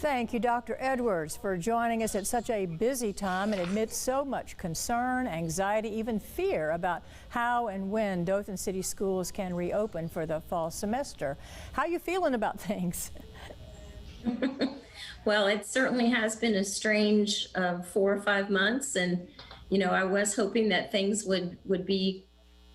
Thank you, Dr. Edwards, for joining us at such a busy time and amidst so much concern, anxiety, even fear about how and when Dothan City schools can reopen for the fall semester. How are you feeling about things? Well, it certainly has been a strange 4 or 5 months, and I was hoping that things would be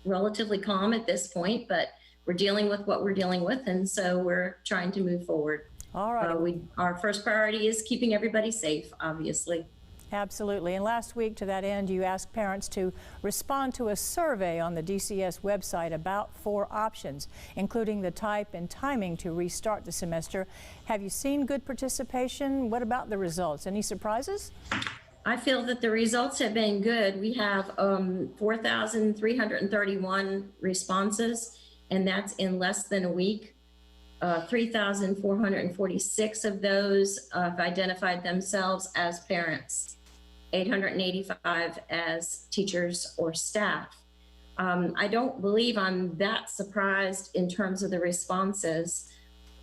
relatively calm at this point, but we're dealing with what we're dealing with, and so we're trying to move forward. All right. Our first priority is keeping everybody safe, obviously. Absolutely. And last week, to that end, you asked parents to respond to a survey on the DCS website about 4 options, including the type and timing to restart the semester. Have you seen good participation? What about the results? Any surprises? I feel that the results have been good. We have 4,331 responses, and that's in less than a week. 3,446 of those have identified themselves as parents, 885 as teachers or staff. I don't believe I'm that surprised in terms of the responses.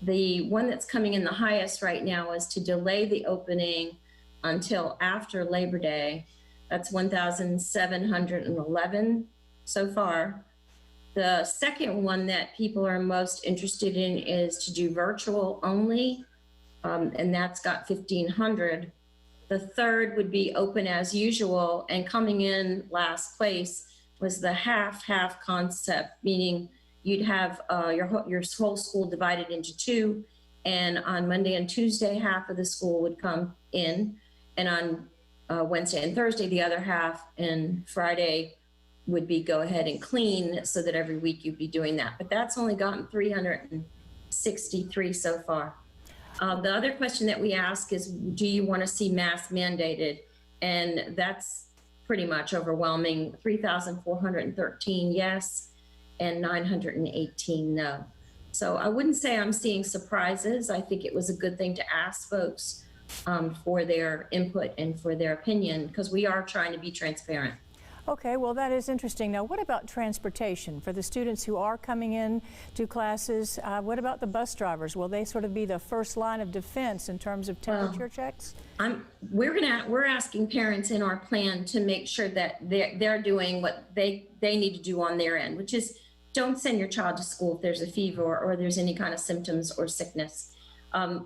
The one that's coming in the highest right now is to delay the opening until after Labor Day. That's 1,711 so far. The second one that people are most interested in is to do virtual only, and that's got 1,500. The third would be open as usual, and coming in last place was the half-half concept, meaning you'd have your whole school divided into 2, and on Monday and Tuesday, half of the school would come in, and on Wednesday and Thursday, the other half, and Friday would be go ahead and clean, so that every week you'd be doing that. But that's only gotten 363 so far. The other question that we ask is, do you want to see mask mandated? And that's pretty much overwhelming. 3,413 yes, and 918 no. So I wouldn't say I'm seeing surprises. I think it was a good thing to ask folks for their input and for their opinion, because we are trying to be transparent. Okay, well, that is interesting. Now, what about transportation for the students who are coming in to classes? What about the bus drivers? Will they sort of be the first line of defense in terms of temperature checks? We're asking parents in our plan to make sure that they're doing what they need to do on their end, which is don't send your child to school if there's a fever or there's any kind of symptoms or sickness.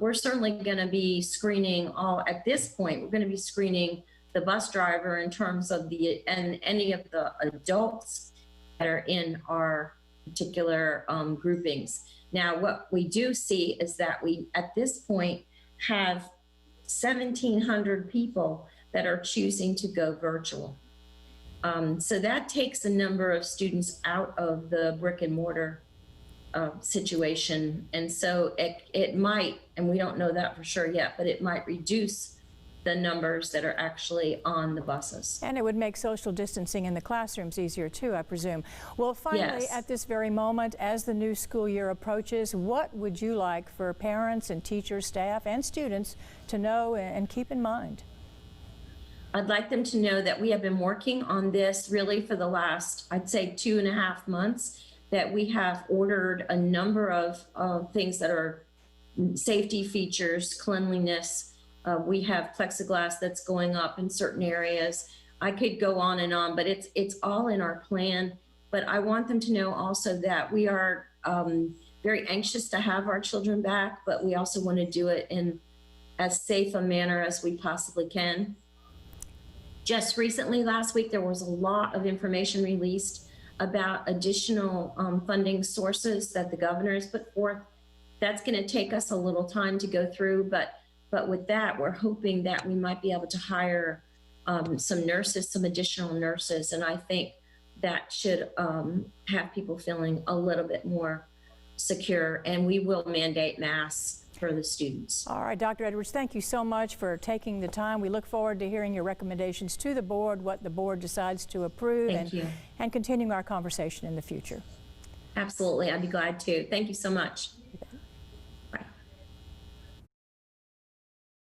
We're certainly going to be screening at this point, we're going to be screening the bus driver in terms of and any of the adults that are in our particular groupings. Now, what we do see is that we, at this point, have 1,700 people that are choosing to go virtual. So that takes a number of students out of the brick and mortar situation. And so it might, and we don't know that for sure yet, but it might reduce the numbers that are actually on the buses. And it would make social distancing in the classrooms easier too, I presume. Well, finally, yes. At this very moment, as the new school year approaches, what would you like for parents and teachers, staff, and students to know and keep in mind? I'd like them to know that we have been working on this really for the last, I'd say, 2.5 months, that we have ordered a number of things that are safety features, cleanliness. We have plexiglass that's going up in certain areas. I could go on and on, but it's all in our plan. But I want them to know also that we are very anxious to have our children back, but we also want to do it in as safe a manner as we possibly can. Just recently, last week, there was a lot of information released about additional funding sources that the governor has put forth. That's going to take us a little time to go through, but with that, we're hoping that we might be able to hire some nurses, some additional nurses, and I think that should have people feeling a little bit more secure, and we will mandate masks for the students. All right, Dr. Edwards, thank you so much for taking the time. We look forward to hearing your recommendations to the board, what the board decides to approve, and continuing our conversation in the future. Absolutely, I'd be glad to. Thank you so much.